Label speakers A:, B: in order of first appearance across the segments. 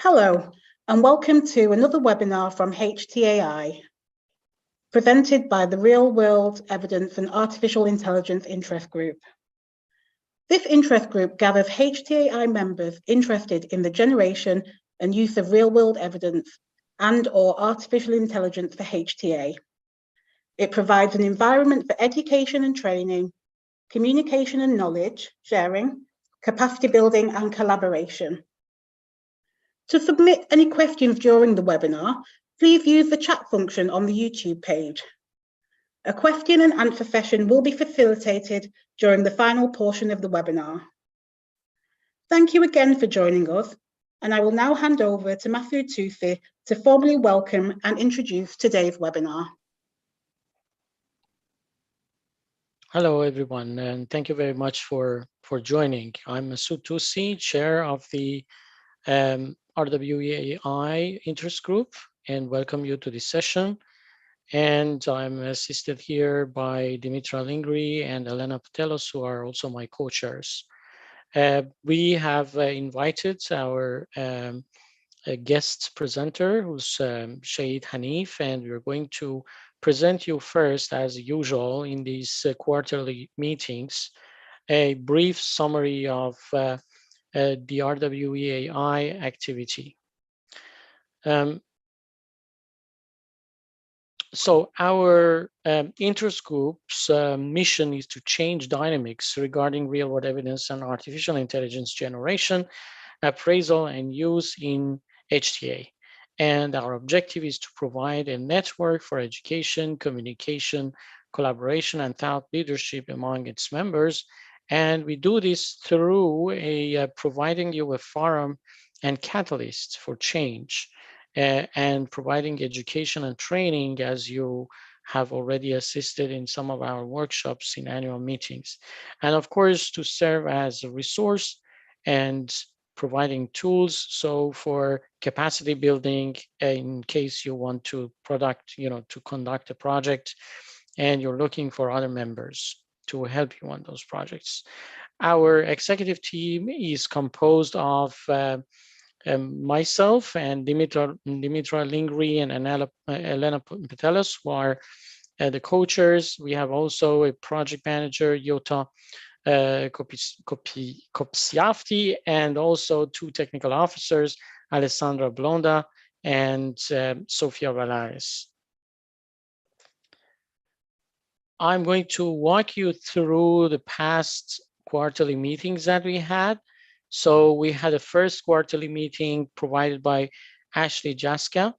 A: Hello, and welcome to another webinar from HTAI, presented by the Real World Evidence and Artificial Intelligence Interest Group. This interest group gathers HTAI members interested in the generation and use of real-world evidence and/or artificial intelligence for HTA. It provides an environment for education and training, communication and knowledge sharing, capacity building and collaboration. To submit any questions during the webinar, please use the chat function on the YouTube page. A question and answer session will be facilitated during the final portion of the webinar. Thank you again for joining us, and I will now hand over to Matthew Tusi to formally welcome and introduce today's webinar.
B: Hello, everyone, and thank you very much for joining. I'm Masoud Tusi, chair of the RWE AI interest group, and welcome you to this session. And I'm assisted here by Dimitra Lingri and Elena Patelos, who are also my co-chairs. We have invited our guest presenter, who's Shahid Hanif, and we're going to present you first, as usual, in these quarterly meetings, a brief summary of the RWE AI activity. So our interest group's mission is to change dynamics regarding real-world evidence and artificial intelligence generation, appraisal, and use in HTA. And our objective is to provide a network for education, communication, collaboration, and thought leadership among its members. And we do this through providing you a forum and catalyst for change, and providing education and training, as you have already assisted in some of our workshops in annual meetings. And of course, to serve as a resource and providing tools, so for capacity building, in case you want to conduct a project and you're looking for other members to help you on those projects. Our executive team is composed of myself and Dimitra Lingri and Elena Patelos, who are the co-chairs. We have also a project manager, Yota Kopsiafti, and also two technical officers, Alessandra Blonda and Sofia Valares. I'm going to walk you through the past quarterly meetings that we had. So we had a first quarterly meeting provided by Ashley Jaska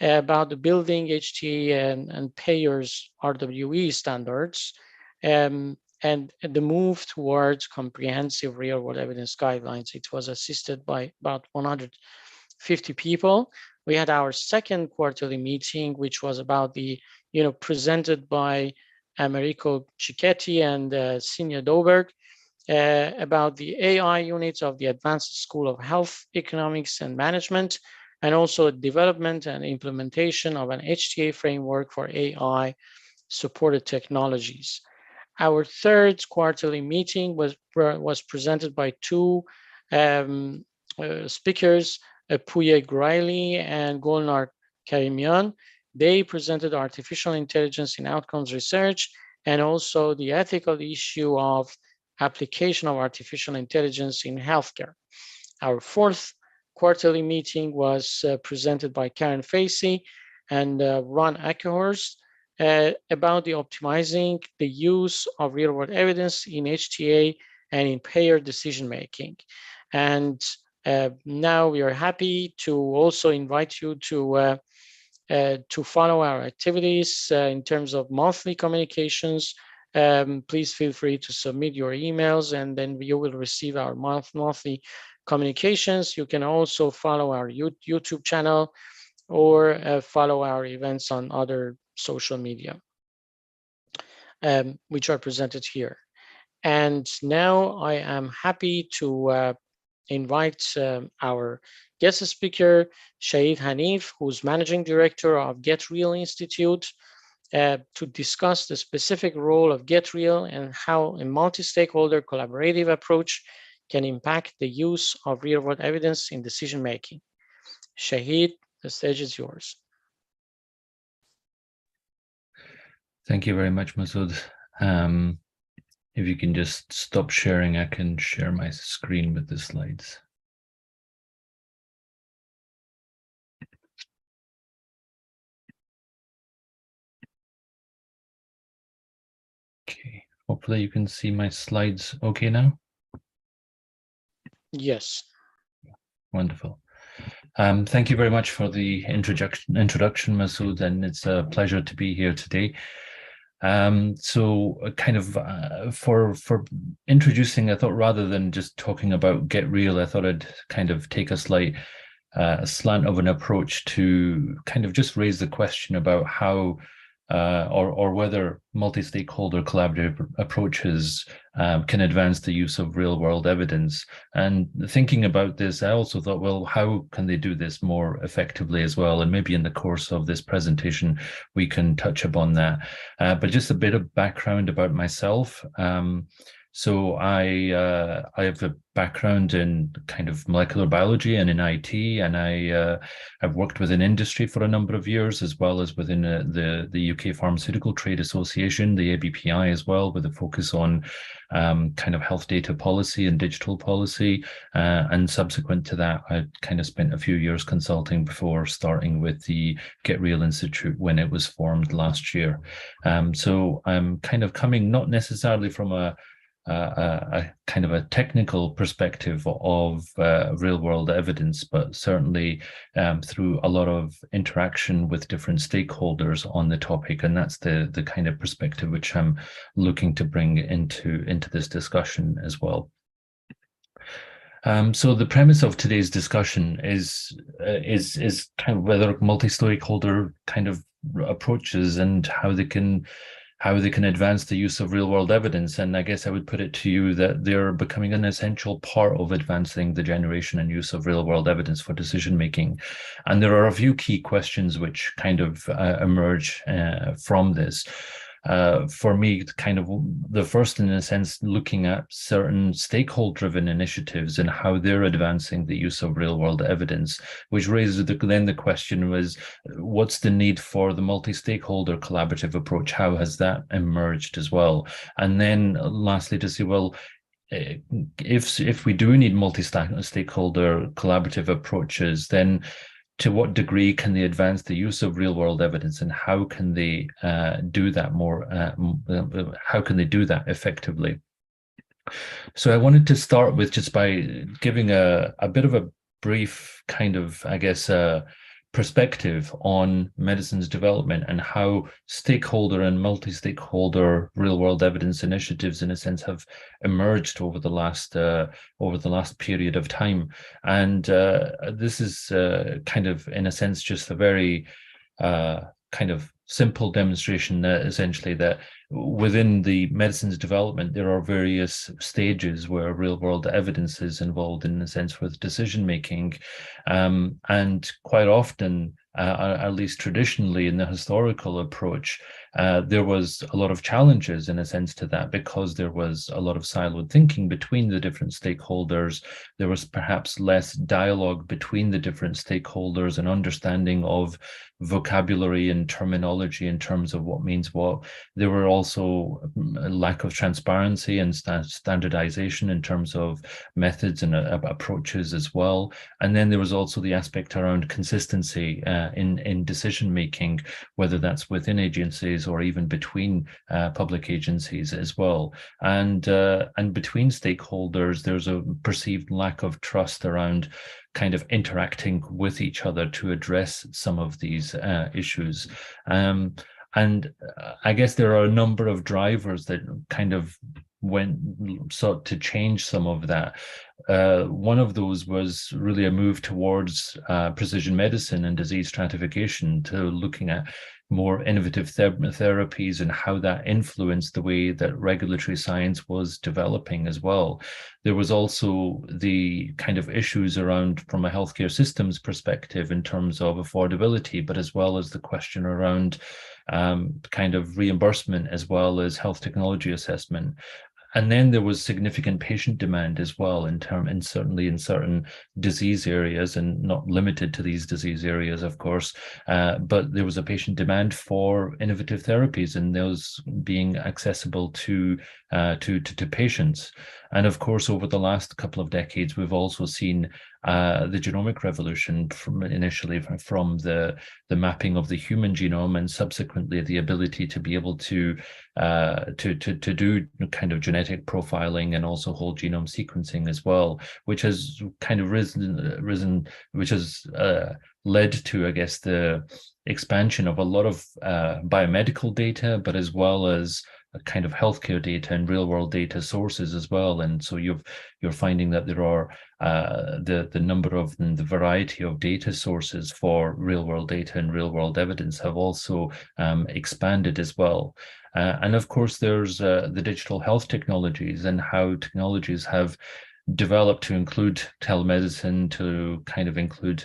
B: about the building HTA and payers RWE standards, and the move towards comprehensive real-world evidence guidelines. It was assisted by about 150 people. We had our second quarterly meeting, which was about presented by Americo Cicchetti and Sinya Doberg, about the AI units of the Advanced School of Health Economics and Management, and also development and implementation of an HTA framework for AI supported technologies. Our third quarterly meeting was presented by two speakers, Puye Graili and Golnar Karimian. They presented artificial intelligence in outcomes research and also the ethical issue of application of artificial intelligence in healthcare. Our fourth quarterly meeting was presented by Karen Facey and Ron Ackerhorst about the optimizing the use of real-world evidence in HTA and in payer decision-making. And now we are happy to also invite you to follow our activities in terms of monthly communications. Please feel free to submit your emails, and then you will receive our monthly communications. You can also follow our YouTube channel or follow our events on other social media, which are presented here. And now I am happy to invite our guest speaker, Shahid Hanif, who's Managing Director of GetReal Institute, to discuss the specific role of GetReal and how a multi-stakeholder collaborative approach can impact the use of real-world evidence in decision-making. Shahid, the stage is yours.
C: Thank you very much, Masood. If you can just stop sharing, I can share my screen with the slides. Okay, hopefully you can see my slides okay now.
B: Yes.
C: Wonderful. Thank you very much for the introduction, Masood, and it's a pleasure to be here today. For introducing, I thought rather than just talking about GetReal, I thought I'd kind of take a slight slant of an approach to kind of just raise the question about how or whether multi-stakeholder collaborative approaches can advance the use of real-world evidence. And thinking about this, I also thought, well, how can they do this more effectively as well? And maybe in the course of this presentation, we can touch upon that. But just a bit of background about myself. So I have a background in kind of molecular biology and in IT, and I've worked within industry for a number of years, as well as within the UK Pharmaceutical Trade Association, the ABPI as well, with a focus on kind of health data policy and digital policy. And subsequent to that, I kind of spent a few years consulting before starting with the GetReal Institute when it was formed last year. So I'm kind of coming not necessarily from a kind of a technical perspective of real world evidence, but certainly through a lot of interaction with different stakeholders on the topic. And that's the kind of perspective which I'm looking to bring into this discussion as well. So the premise of today's discussion is kind of whether multi-stakeholder kind of approaches and how they can advance the use of real-world evidence. And I guess I would put it to you that they're becoming an essential part of advancing the generation and use of real-world evidence for decision-making. And there are a few key questions which kind of emerge from this. For me, kind of the first, in a sense, looking at certain stakeholder-driven initiatives and how they're advancing the use of real-world evidence, which raises then the question was, what's the need for the multi-stakeholder collaborative approach? How has that emerged as well? And then lastly, to say, well, if we do need multi-stakeholder collaborative approaches, then to what degree can they advance the use of real-world evidence, and how can they do that how can they do that effectively? So I wanted to start with just by giving a bit of a brief kind of, I guess, perspective on medicine's development and how stakeholder and multi-stakeholder real-world evidence initiatives, in a sense, have emerged over the last period of time. And this is kind of, in a sense, just a very kind of simple demonstration that essentially that within the medicine's development, there are various stages where real-world evidence is involved, in a sense, with decision-making. And quite often, at least traditionally in the historical approach, there was a lot of challenges, in a sense, to that, because there was a lot of siloed thinking between the different stakeholders. There was perhaps less dialogue between the different stakeholders and understanding of vocabulary and terminology in terms of what means what. There were also a lack of transparency and standardization in terms of methods and approaches as well. And then there was also the aspect around consistency in decision making, whether that's within agencies or even between public agencies as well. And between stakeholders, there's a perceived lack of trust around kind of interacting with each other to address some of these issues. And I guess there are a number of drivers that kind of sought to change some of that. One of those was really a move towards precision medicine and disease stratification, to looking at more innovative therapies and how that influenced the way that regulatory science was developing as well. There was also the kind of issues around, from a healthcare systems perspective, in terms of affordability, but as well as the question around kind of reimbursement, as well as health technology assessment. And then there was significant patient demand as well, and certainly in certain disease areas, and not limited to these disease areas, of course. But there was a patient demand for innovative therapies, and those being accessible to patients. And of course, over the last couple of decades, we've also seen the genomic revolution, initially from the mapping of the human genome, and subsequently the ability to be able to do kind of genetic profiling and also whole genome sequencing as well, which has kind of risen, which has led to, I guess, the expansion of a lot of biomedical data, but as well as a kind of healthcare data and real world data sources as well. And so you're finding that there are the number of and the variety of data sources for real world data and real world evidence have also expanded as well. And of course, there's the digital health technologies, and how technologies have developed to include telemedicine, to kind of include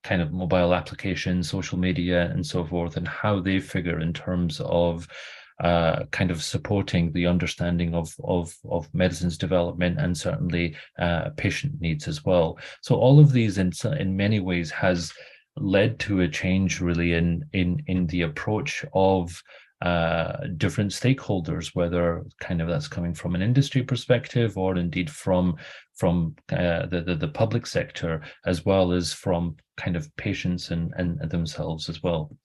C: kind of mobile applications, social media, and so forth, and how they figure in terms of kind of supporting the understanding of medicine's development, and certainly patient needs as well. So all of these in many ways has led to a change really in the approach of different stakeholders, whether kind of that's coming from an industry perspective, or indeed from the public sector, as well as from kind of patients and themselves as well.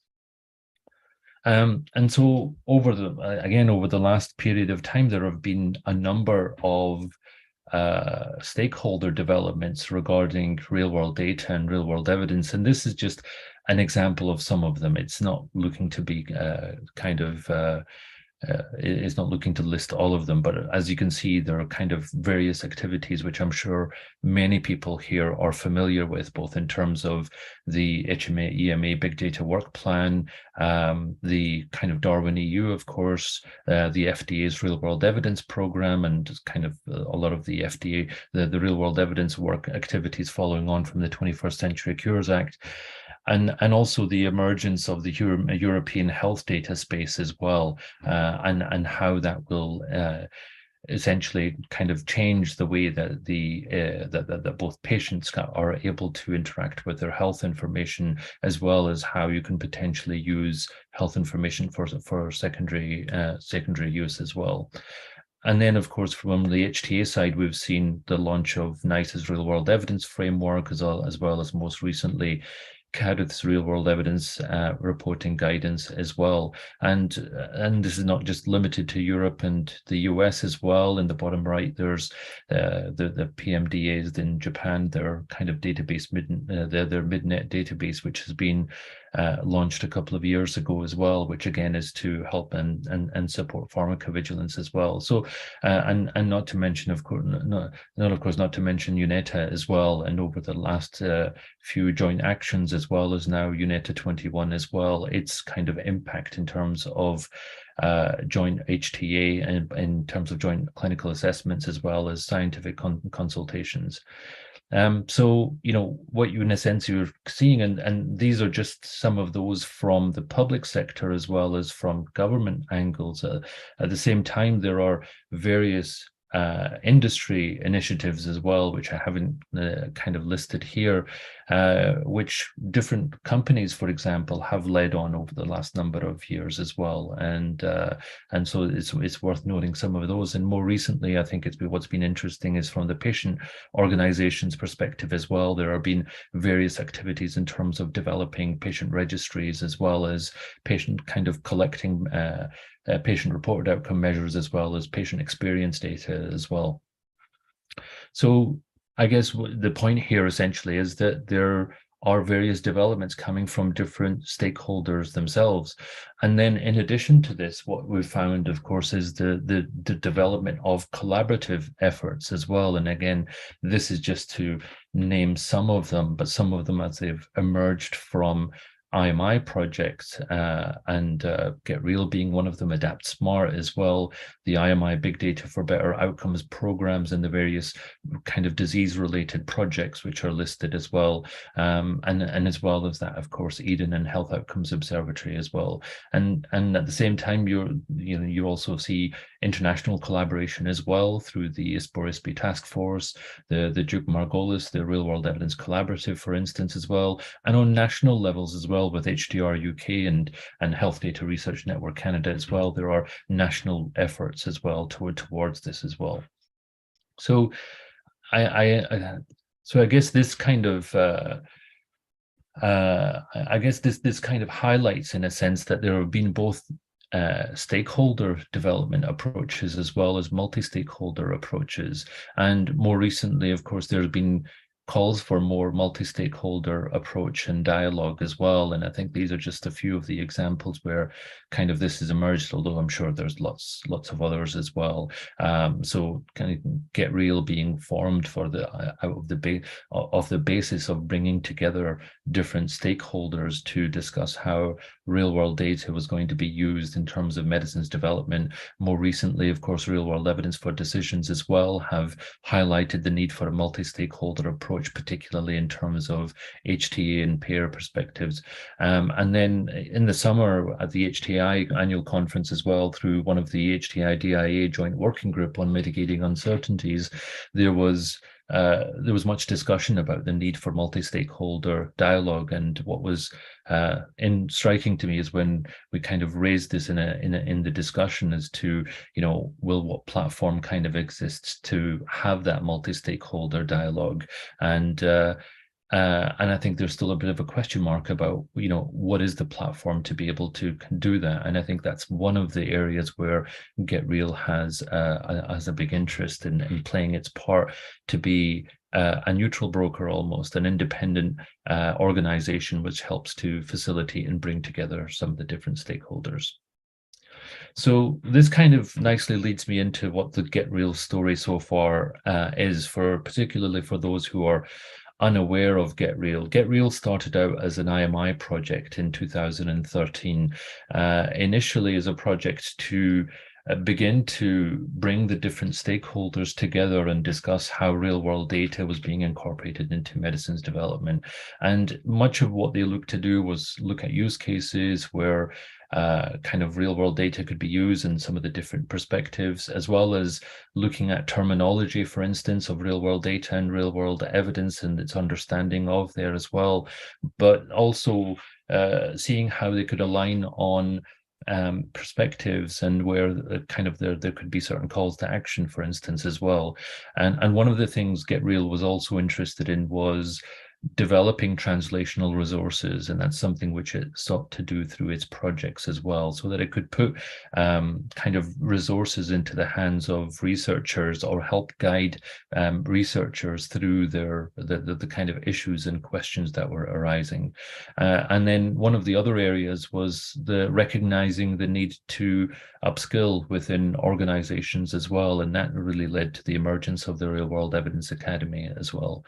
C: And so over the last period of time, there have been a number of stakeholder developments regarding real world data and real world evidence. And this is just an example of some of them. It's not looking to be it's not looking to list all of them, but as you can see, there are kind of various activities which I'm sure many people here are familiar with, both in terms of the HMA EMA Big Data Work Plan, the kind of RWE EU, of course, the FDA's Real World Evidence Program, and kind of a lot of the FDA, the real world evidence work activities following on from the 21st Century Cures Act. And also the emergence of the European health data space as well, and how that will essentially kind of change the way that that both patients are able to interact with their health information, as well as how you can potentially use health information for secondary use as well. And then, of course, from the HTA side, we've seen the launch of NICE's Real World Evidence Framework, as well as most recently Cardiff's real world evidence reporting guidance as well. And this is not just limited to Europe and the US as well. In the bottom right, there's the PMDAs in Japan, their kind of database, their MidNet database, which has been launched a couple of years ago as well, which again is to help and support pharmacovigilance as well. So and not to mention, of course, not to mention UNETA as well. And over the last few joint actions, as well as now UNETA 21 as well, its kind of impact in terms of joint HTA and in terms of joint clinical assessments, as well as scientific consultations. So, you know, what you in a sense you're seeing, and these are just some of those from the public sector as well as from government angles. At the same time, there are various industry initiatives as well, which I haven't kind of listed here, which different companies, for example, have led on over the last number of years as well, and so it's worth noting some of those. And more recently, I think what's been interesting is from the patient organizations perspective as well. There have been various activities in terms of developing patient registries, as well as patient kind of collecting patient reported outcome measures, as well as patient experience data as well. So I guess the point here essentially is that there are various developments coming from different stakeholders themselves. And then in addition to this, what we've found, of course, is the development of collaborative efforts as well. And again, this is just to name some of them, but some of them as they've emerged from IMI projects, and GetReal being one of them, Adapt Smart as well, the IMI Big Data for Better Outcomes programs, and the various kind of disease-related projects which are listed as well, and as well as that, of course, Eden and Health Outcomes Observatory as well. And at the same time, you also see international collaboration as well through the ISPOR-ISPI Task Force, the Duke Margolis, the Real World Evidence Collaborative, for instance, as well, and on national levels as well with HDR UK and Health Data Research Network Canada as well. There are national efforts as well towards this as well. So I guess this kind of this kind of highlights, in a sense, that there have been both stakeholder development approaches as well as multi-stakeholder approaches. And more recently, of course, there have been calls for more multi-stakeholder approach and dialogue as well. And I think these are just a few of the examples where kind of this has emerged, although I'm sure there's lots of others as well. So kind of GetReal being formed for the basis of bringing together different stakeholders to discuss how real-world data was going to be used in terms of medicines development. More recently, of course, real-world evidence for decisions as well have highlighted the need for a multi-stakeholder approach, particularly in terms of HTA and payer perspectives. And then in the summer at the HTI annual conference as well, through one of the HTI DIA joint working group on mitigating uncertainties, there was much discussion about the need for multi-stakeholder dialogue. And what was striking to me is when we kind of raised this in the discussion as to, what platform kind of exists to have that multi-stakeholder dialogue. And I think there's still a bit of a question mark about, what is the platform to be able to do that? And I think that's one of the areas where GetReal has a big interest in playing its part to be a neutral broker, almost an independent organization, which helps to facilitate and bring together some of the different stakeholders. So this kind of nicely leads me into what the GetReal story so far is, particularly for those who are unaware of GetReal. GetReal started out as an IMI project in 2013, initially as a project to begin to bring the different stakeholders together and discuss how real-world data was being incorporated into medicines development. And much of what they looked to do was look at use cases where kind of real-world data could be used in some of the different perspectives, as well as looking at terminology, for instance, of real-world data and real-world evidence and its understanding of there as well, but also seeing how they could align on perspectives and where kind of there could be certain calls to action, for instance, as well. And one of the things GetReal was also interested in was developing translational resources, and that's something which it sought to do through its projects as well, so that it could put kind of resources into the hands of researchers or help guide researchers through the kind of issues and questions that were arising. And then one of the other areas was recognizing the need to upskill within organizations as well, and that really led to the emergence of the Real World Evidence Academy as well.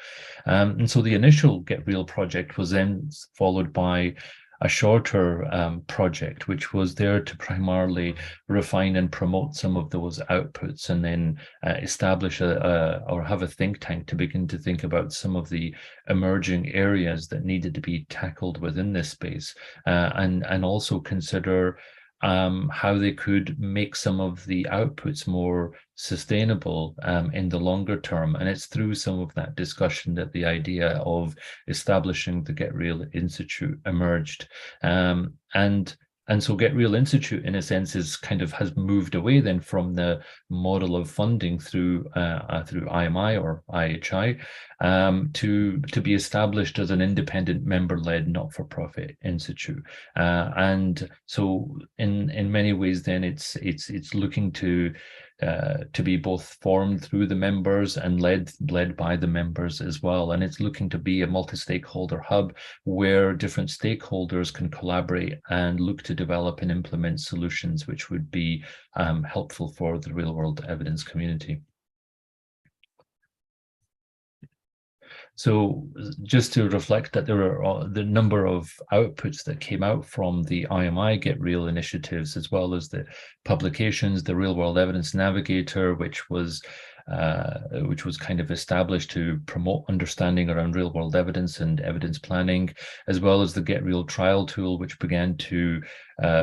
C: And so the initial GetReal project was then followed by a shorter project, which was there to primarily refine and promote some of those outputs, and then establish or have a think tank to begin to think about some of the emerging areas that needed to be tackled within this space, and also consider how they could make some of the outputs more sustainable in the longer term. And it's through some of that discussion that the idea of establishing the GetReal Institute emerged. And so GetReal Institute, in a sense, has moved away then from the model of funding through IMI or IHI to be established as an independent member-led not-for-profit institute. And so in many ways then it's looking to be both formed through the members and led by the members as well. And it's looking to be a multi-stakeholder hub where different stakeholders can collaborate and look to develop and implement solutions which would be helpful for the real-world evidence community. So just to reflect that there are the number of outputs that came out from the IMI GetReal initiatives, as well as the publications, the Real World Evidence Navigator, which was kind of established to promote understanding around real world evidence and evidence planning, as well as the GetReal trial tool, which began to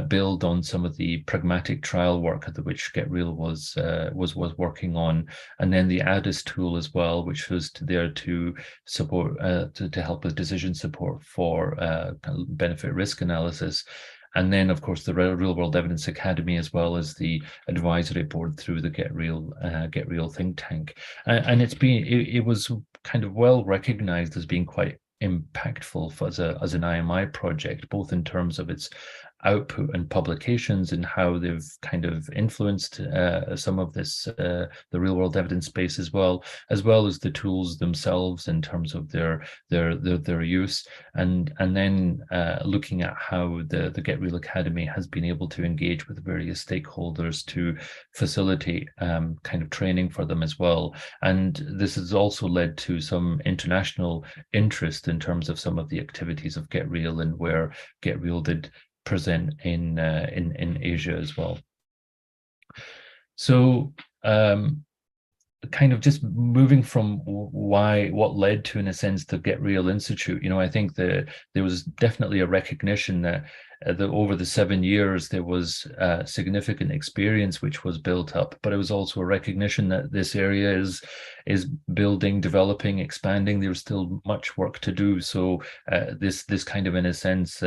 C: build on some of the pragmatic trial work that which GetReal was working on, and then the ADIS tool as well, which was there to support to help with decision support for benefit risk analysis. And then, of course, the Real World Evidence Academy, as well as the advisory board through the GetReal think tank. And it was kind of well recognized as being quite impactful as an IMI project, both in terms of its output and publications and how they've kind of influenced some of this the real world evidence space, as well as the tools themselves in terms of their use, and then looking at how the GetReal Academy has been able to engage with various stakeholders to facilitate kind of training for them as well. And this has also led to some international interest in terms of some of the activities of GetReal, and where GetReal did present in Asia as well. So kind of just moving from what led to, in a sense, the GetReal Institute, I think that there was definitely a recognition that over the 7 years there was significant experience which was built up, but it was also a recognition that this area is building, developing, expanding. There's still much work to do. So this kind of, in a sense,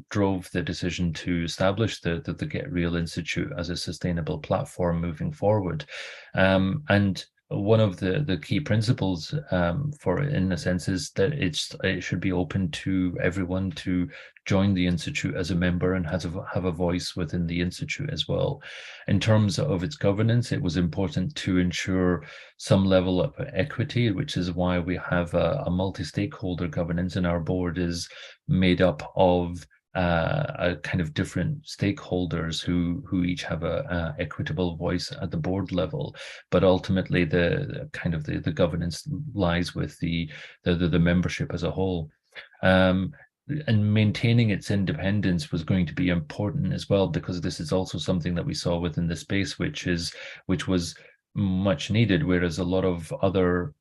C: drove the decision to establish the GetReal Institute as a sustainable platform moving forward. And one of the key principles in a sense, is that it should be open to everyone to join the Institute as a member and have a voice within the Institute as well. In terms of its governance, it was important to ensure some level of equity, which is why we have a multi-stakeholder governance, and our board is made up of a kind of different stakeholders who each have a equitable voice at the board level, but ultimately the governance lies with the membership as a whole. And maintaining its independence was going to be important as well, because this is also something that we saw within the space, which was much needed, whereas a lot of other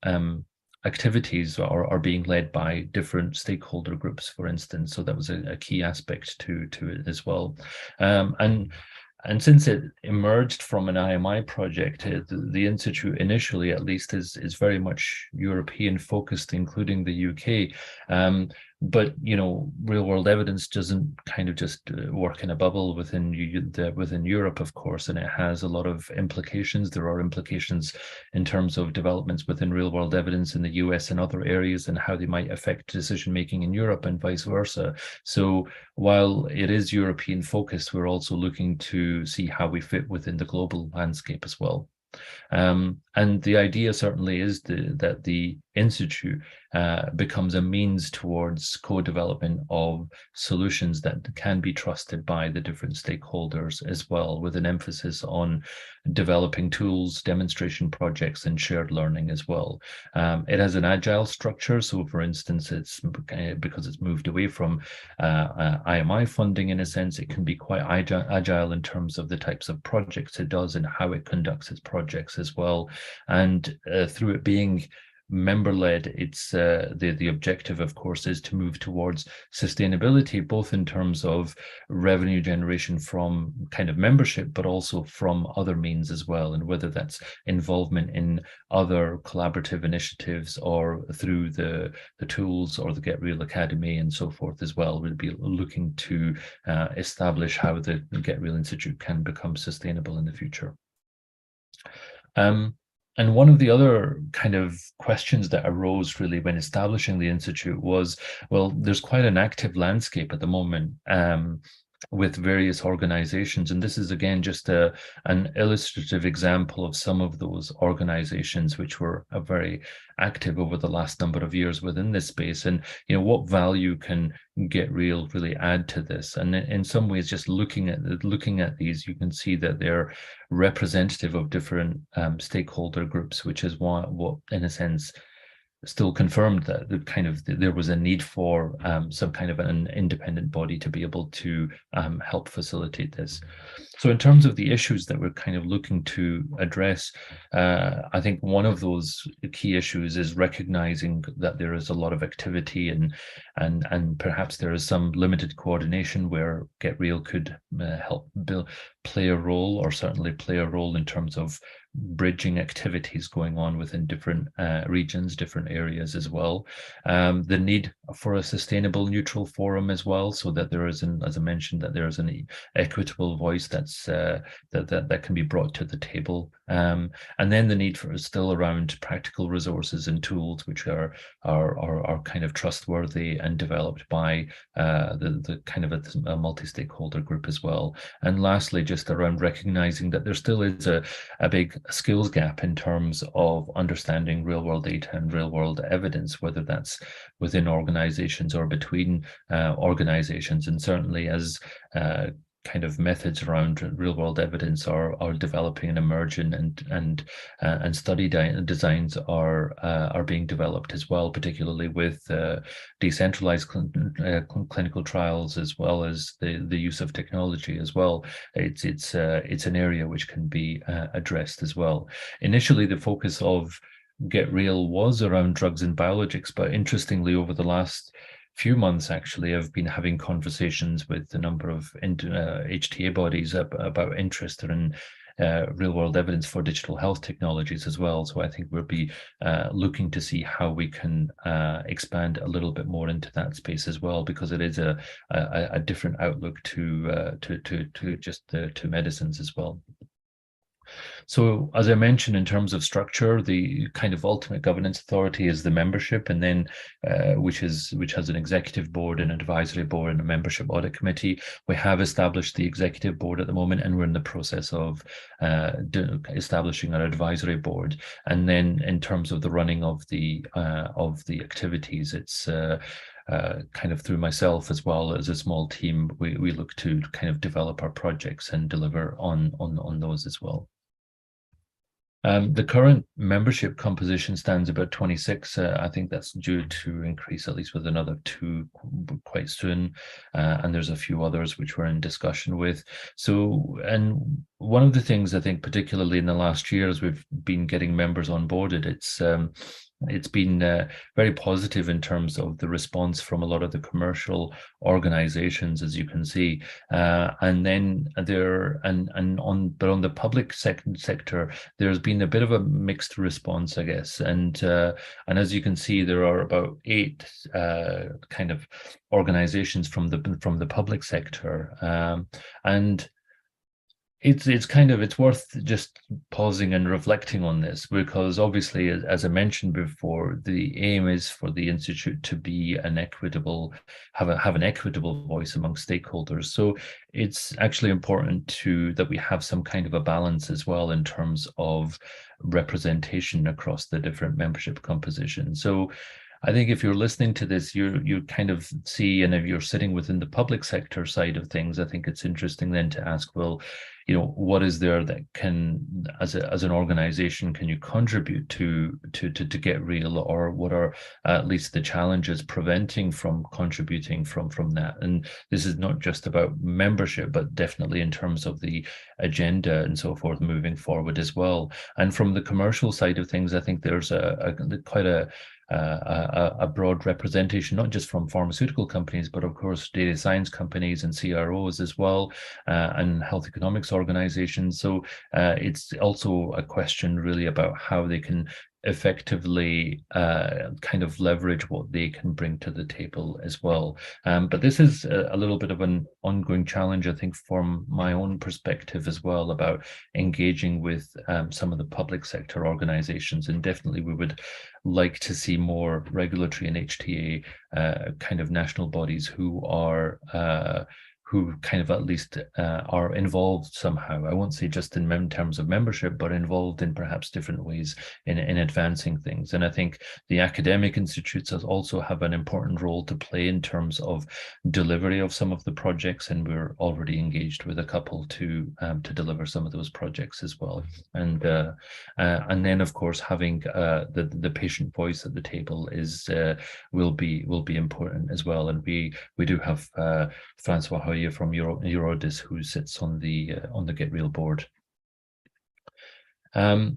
C: activities are being led by different stakeholder groups, for instance. So that was a key aspect to it as well. And since it emerged from an IMI project, the Institute initially, at least, is very much European focused, including the UK. But real world evidence doesn't kind of just work in a bubble within Europe, of course, and it has a lot of implications. There are implications in terms of developments within real world evidence in the US and other areas, and how they might affect decision making in Europe and vice versa. So while it is European focused, we're also looking to see how we fit within the global landscape as well. And the idea certainly is that the Institute becomes a means towards co-development of solutions that can be trusted by the different stakeholders as well, with an emphasis on developing tools, demonstration projects, and shared learning as well. It has an agile structure. So for instance, it's because it's moved away from IMI funding, in a sense, it can be quite agile in terms of the types of projects it does and how it conducts its projects as well. And through it being member-led, it's the objective, of course, is to move towards sustainability, both in terms of revenue generation from kind of membership, but also from other means as well, and whether that's involvement in other collaborative initiatives or through the tools or the GetReal Academy and so forth as well. We'll be looking to establish how the GetReal Institute can become sustainable in the future. And one of the other kind of questions that arose really when establishing the Institute was, well, there's quite an active landscape at the moment with various organizations. And this is, again, just an illustrative example of some of those organizations which were very active over the last number of years within this space. And, what value can GetReal really add to this? And in some ways, just looking at these, you can see that they're representative of different stakeholder groups, which is what in a sense still confirmed that there was a need for some kind of an independent body to be able to help facilitate this. So in terms of the issues that we're kind of looking to address, I think one of those key issues is recognizing that there is a lot of activity and perhaps there is some limited coordination where GetReal could help play a role, or certainly play a role in terms of bridging activities going on within different regions, different areas as well. The need for a sustainable neutral forum as well, so that there is, as I mentioned, that there is an equitable voice that's that can be brought to the table. And then the need for still around practical resources and tools which are kind of trustworthy and developed by the kind of a multi-stakeholder group as well. And lastly, just around recognizing that there still is a big skills gap in terms of understanding real world data and real world evidence, whether that's within organizations or between organizations. And certainly as kind of methods around real world evidence are developing and emerging, and study designs are being developed as well, particularly with decentralized clinical trials, as well as the use of technology as well. It's an area which can be addressed as well. Initially, the focus of GetReal was around drugs and biologics, but interestingly, over the last few months, actually, I've been having conversations with a number of HTA bodies about interest in real world evidence for digital health technologies as well. So I think we'll be looking to see how we can expand a little bit more into that space as well, because it is a different outlook to medicines as well. So as I mentioned, in terms of structure, the kind of ultimate governance authority is the membership, and then which has an executive board, an advisory board, and a membership audit committee. We have established the executive board at the moment, and we're in the process of establishing our advisory board. And then in terms of the running of the activities, it's kind of through myself as well as a small team. We look to kind of develop our projects and deliver on those as well. The current membership composition stands about 26. I think that's due to increase at least with another 2 quite soon. And there's a few others which we're in discussion with. So, and one of the things I think, particularly in the last year, as we've been getting members onboarded, it's been very positive in terms of the response from a lot of the commercial organizations, as you can see, and then but on the public sector, there's been a bit of a mixed response, I guess, and as you can see, there are about 8 kind of organizations from the public sector, and it's worth just pausing and reflecting on this, because obviously, as I mentioned before, the aim is for the Institute to be have an equitable voice among stakeholders. So it's actually important that we have some kind of a balance as well in terms of representation across the different membership compositions. So I think if you're listening to this, you kind of see, and if you're sitting within the public sector side of things, I think it's interesting then to ask, well, what is there that can, as an organization, can you contribute to GetReal, or what are at least the challenges preventing from contributing from that? And this is not just about membership, but definitely in terms of the agenda and so forth moving forward as well. And from the commercial side of things, I think there's quite a broad representation, not just from pharmaceutical companies, but of course data science companies and CROs as well, and health economics organizations. So it's also a question really about how they can effectively kind of leverage what they can bring to the table as well. But this is a little bit of an ongoing challenge, I think, from my own perspective as well, about engaging with some of the public sector organizations. And definitely we would like to see more regulatory and HTA kind of national bodies who who kind of at least are involved somehow. I won't say just in terms of membership, but involved in perhaps different ways in advancing things. And I think the academic institutes also have an important role to play in terms of delivery of some of the projects, and we're already engaged with a couple to deliver some of those projects as well. And then of course having the patient voice at the table will be important as well. And we do have Francois Hoyer from Eurodis, who sits on the GetReal board.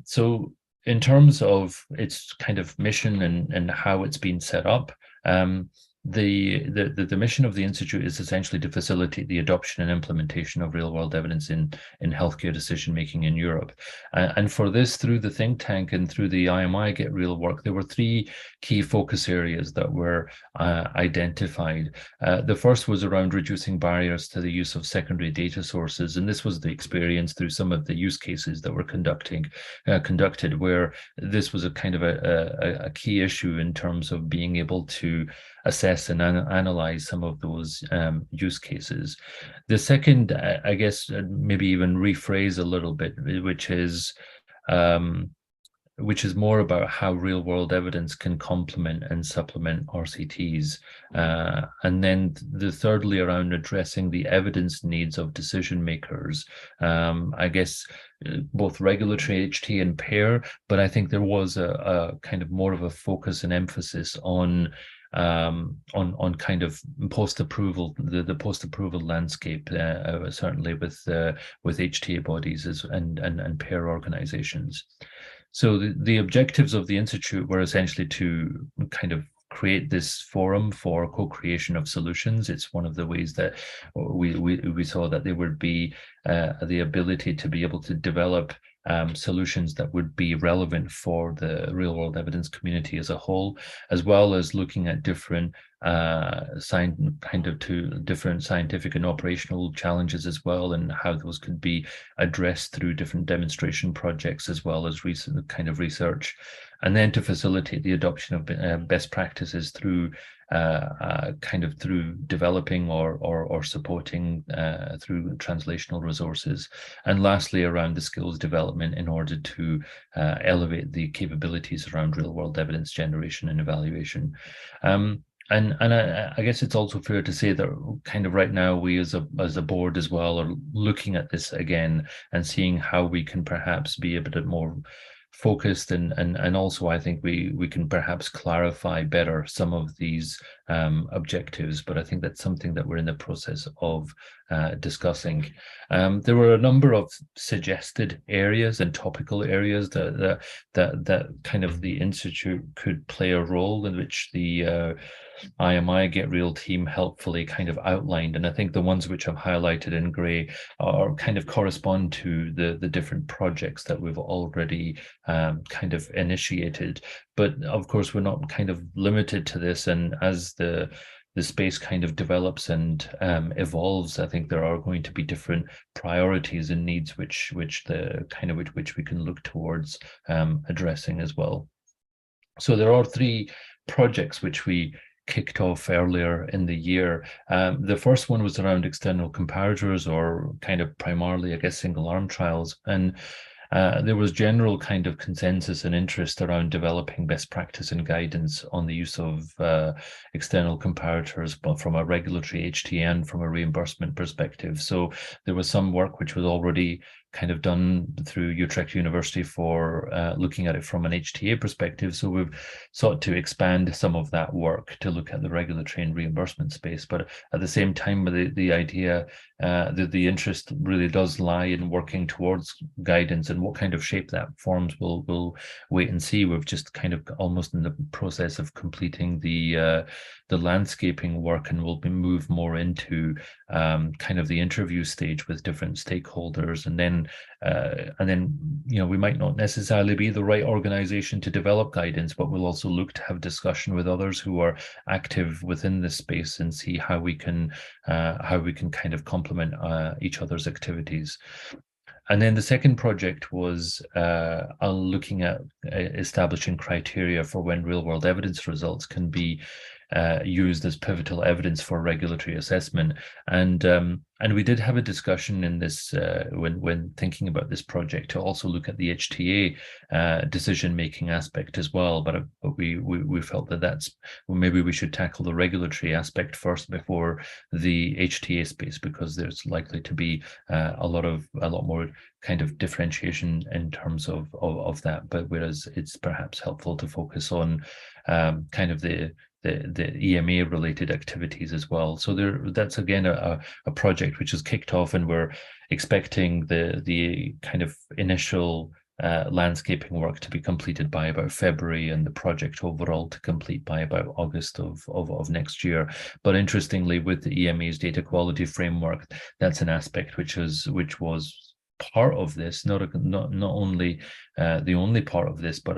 C: So in terms of its kind of mission and how it's been set up, the mission of the Institute is essentially to facilitate the adoption and implementation of real-world evidence in healthcare decision-making in Europe. And for this, through the think tank and through the IMI GetReal work, there were three key focus areas that were identified. The first was around reducing barriers to the use of secondary data sources. And this was the experience through some of the use cases that were conducted, where this was a kind of a key issue in terms of being able to assess and analyze some of those use cases. The second, I guess, maybe even rephrase a little bit, which is more about how real-world evidence can complement and supplement RCTs. And then thirdly, around addressing the evidence needs of decision makers. I guess both regulatory HT and payer, but I think there was a kind of more of a focus and emphasis on kind of post-approval, the post-approval landscape, certainly with HTA bodies and payer organizations. So the objectives of the Institute were essentially to kind of create this forum for co-creation of solutions. It's one of the ways that we saw that there would be the ability to be able to develop solutions that would be relevant for the real-world evidence community as a whole, as well as looking at different different scientific and operational challenges as well, and how those could be addressed through different demonstration projects as well as recent kind of research, and then to facilitate the adoption of best practices through through developing or supporting through translational resources, and lastly around the skills development in order to elevate the capabilities around real-world evidence generation and evaluation. And I guess it's also fair to say that kind of right now we as a board as well are looking at this again and seeing how we can perhaps be a bit more focused, and also I think we can perhaps clarify better some of these objectives, but I think that's something that we're in the process of discussing. There were a number of suggested areas and topical areas that kind of the Institute could play a role in, which the IMI GetReal team helpfully kind of outlined, and I think the ones which I've highlighted in grey are kind of correspond to the different projects that we've already kind of initiated. But of course we're not kind of limited to this, and as the space kind of develops and evolves, I think there are going to be different priorities and needs which we can look towards addressing as well. So there are three projects which we kicked off earlier in the year. The first one was around external comparators, or kind of primarily, I guess, single arm trials. And there was general kind of consensus and interest around developing best practice and guidance on the use of external comparators, but from a regulatory HTN, from a reimbursement perspective. So there was some work which was already kind of done through Utrecht University for looking at it from an HTA perspective. So we've sought to expand some of that work to look at the regulatory and reimbursement space. But at the same time, the idea that the interest really does lie in working towards guidance, and what kind of shape that forms we'll wait and see. We've just kind of almost in the process of completing the landscaping work, and we'll move more into kind of the interview stage with different stakeholders, and then we might not necessarily be the right organization to develop guidance, but we'll also look to have discussion with others who are active within this space and see how we can kind of complement each other's activities. And then the second project was looking at establishing criteria for when real-world evidence results can be used as pivotal evidence for regulatory assessment. And we did have a discussion in this when thinking about this project to also look at the HTA decision-making aspect as well. But we felt that maybe we should tackle the regulatory aspect first before the HTA space, because there's likely to be a lot more kind of differentiation in terms of that. But whereas it's perhaps helpful to focus on kind of the EMA related activities as well. So that's again a project which is kicked off, and we're expecting the kind of initial landscaping work to be completed by about February, and the project overall to complete by about August of next year. But interestingly, with the EMA's data quality framework, that's an aspect which was part of this, not only the only part of this, but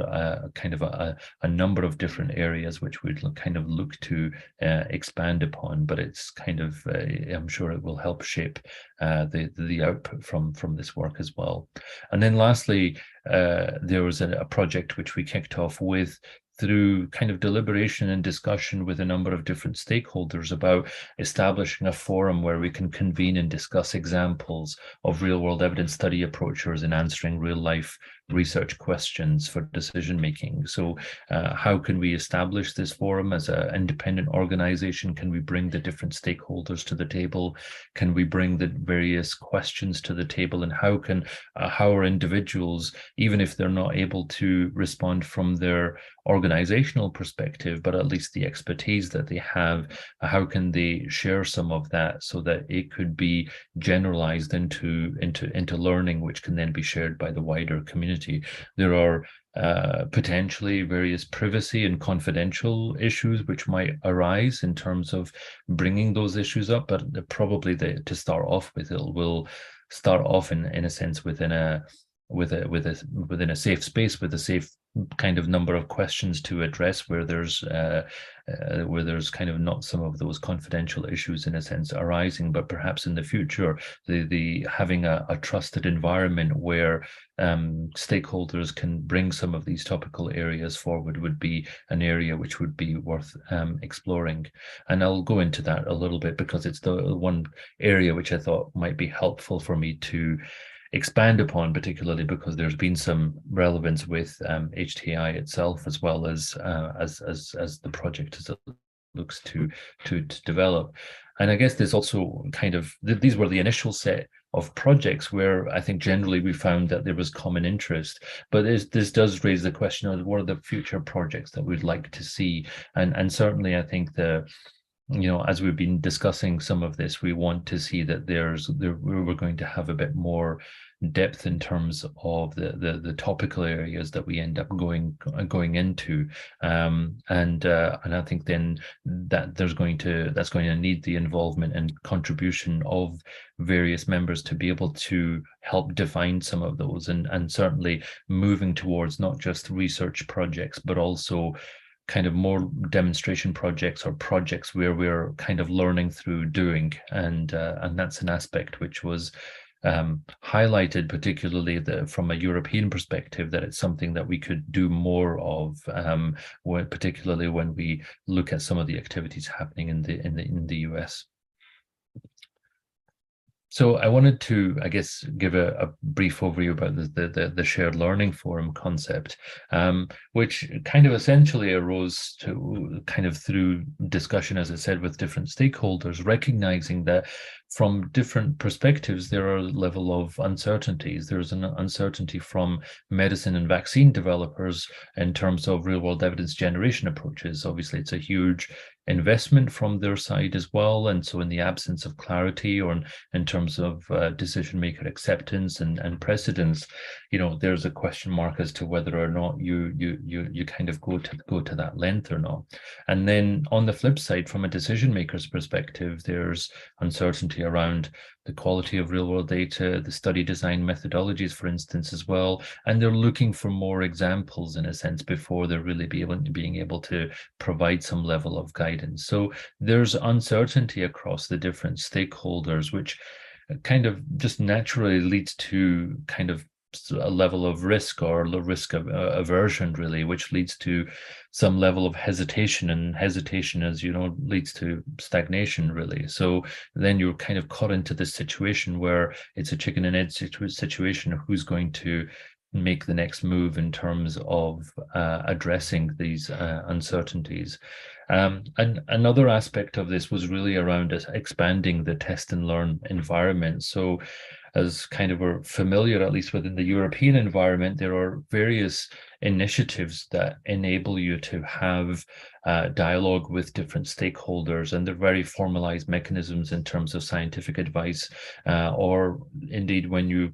C: kind of a number of different areas which we'd kind of look to expand upon. But it's kind of I'm sure it will help shape the output from this work as well. And then lastly, there was a project which we kicked off through kind of deliberation and discussion with a number of different stakeholders about establishing a forum where we can convene and discuss examples of real-world evidence study approaches in answering real-life research questions for decision making. So how can we establish this forum as an independent organization? Can we bring the different stakeholders to the table? Can we bring the various questions to the table? And how are individuals, even if they're not able to respond from their organizational perspective, but at least the expertise that they have, how can they share some of that so that it could be generalized into learning, which can then be shared by the wider community? There are potentially various privacy and confidential issues which might arise in terms of bringing those issues up, but probably to start off with, it will start off in a sense within a safe space, with a safe kind of number of questions to address, where there's kind of not some of those confidential issues in a sense arising. But perhaps in the future, the having a trusted environment where stakeholders can bring some of these topical areas forward would be an area which would be worth exploring. And I'll go into that a little bit, because it's the one area which I thought might be helpful for me to expand upon, particularly because there's been some relevance with HTI itself, as well as the project as it looks to develop. And I guess there's also kind of, these were the initial set of projects where I think generally we found that there was common interest, but this does raise the question of what are the future projects that we'd like to see. And certainly I think as we've been discussing some of this, we want to see that we're going to have a bit more depth in terms of the topical areas that we end up going into, and I think then that that's going to need the involvement and contribution of various members to be able to help define some of those, and certainly moving towards not just research projects, but also kind of more demonstration projects or projects where we're kind of learning through doing, and that's an aspect which was highlighted, particularly from a European perspective, that it's something that we could do more of, particularly when we look at some of the activities happening in the US. So I wanted to, I guess, give a brief overview about the shared learning forum concept, which kind of essentially arose to kind of through discussion, as I said, with different stakeholders, recognizing that from different perspectives, there are a level of uncertainties. There's an uncertainty from medicine and vaccine developers in terms of real-world evidence generation approaches. Obviously, it's a huge investment from their side as well. And so in the absence of clarity, or in terms of decision maker acceptance and precedence, there's a question mark as to whether or not you kind of go to that length or not. And then on the flip side, from a decision maker's perspective, there's uncertainty around the quality of real world data, the study design methodologies, for instance, as well. And they're looking for more examples, in a sense, before they're really being able to provide some level of guidance. So there's uncertainty across the different stakeholders, which kind of just naturally leads to kind of a level of risk or the risk of aversion, really, which leads to some level of hesitation, and hesitation, as you know, leads to stagnation, really. So then you're kind of caught into this situation where it's a chicken and egg situation of who's going to make the next move in terms of addressing these uncertainties. And another aspect of this was really around expanding the test and learn environment. So as kind of we're familiar, at least within the European environment, there are various initiatives that enable you to have dialogue with different stakeholders, and they're very formalized mechanisms in terms of scientific advice, or indeed when you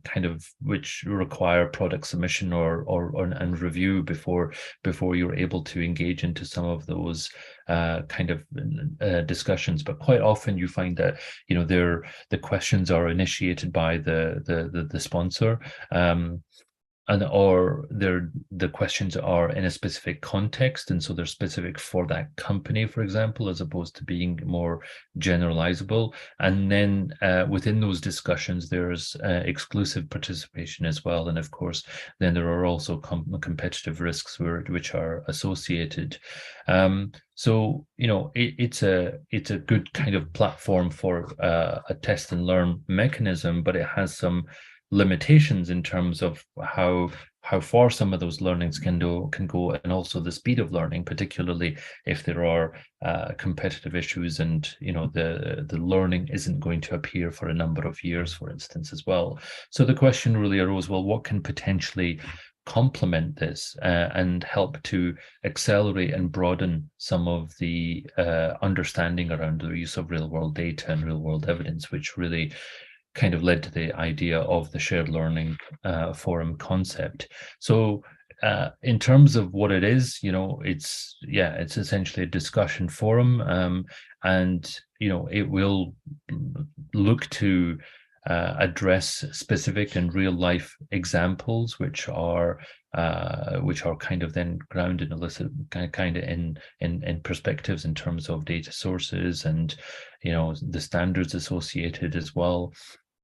C: which require product submission and review before you're able to engage into some of those discussions. But quite often you find that the questions are initiated by the sponsor, or the questions are in a specific context, and so they're specific for that company, for example, as opposed to being more generalizable. And then within those discussions, there's exclusive participation as well, and of course then there are also competitive risks which are associated. So it's a good kind of platform for a test and learn mechanism, but it has some limitations in terms of how far some of those learnings can go, and also the speed of learning, particularly if there are competitive issues, and the learning isn't going to appear for a number of years, for instance, as well. So the question really arose, well, what can potentially complement this and help to accelerate and broaden some of the understanding around the use of real world data and real world evidence, which really kind of led to the idea of the shared learning forum concept. So in terms of what it is, it's essentially a discussion forum, and it will look to address specific and real life examples, which are kind of then grounded in perspectives in terms of data sources and the standards associated as well.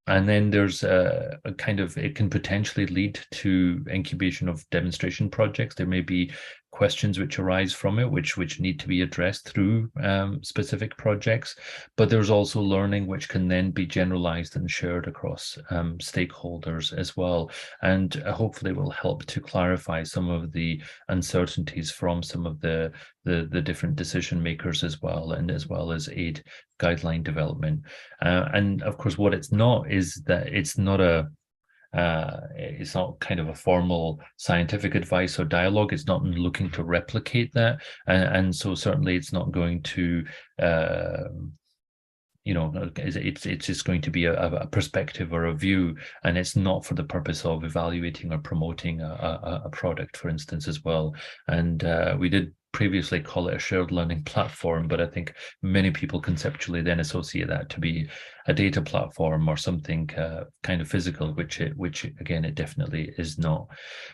C: And then there's it can potentially lead to incubation of demonstration projects. There may be questions which arise from it, which need to be addressed through specific projects. But there's also learning which can then be generalized and shared across stakeholders as well. And hopefully will help to clarify some of the uncertainties from some of the different decision makers as well, and as well as aid guideline development. And of course, what it's not is that it's not kind of a formal scientific advice or dialogue. It's not looking to replicate that, and so certainly it's not going to it's just going to be a perspective or a view, and it's not for the purpose of evaluating or promoting a product, for instance, as well. And we did previously call it a shared learning platform, but I think many people conceptually then associate that to be a data platform or something kind of physical, which again it definitely is not.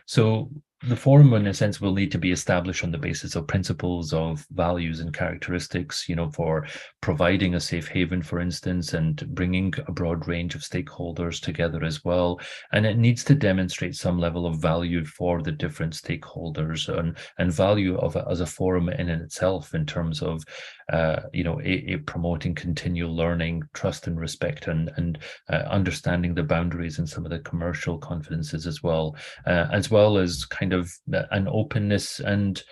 C: So the forum, in a sense, will need to be established on the basis of principles of values and characteristics, for providing a safe haven, for instance, and bringing a broad range of stakeholders together as well. And it needs to demonstrate some level of value for the different stakeholders, and value of it as a forum in itself, in terms of promoting continual learning, trust and respect, and understanding the boundaries and some of the commercial confidences as well as kind of an openness and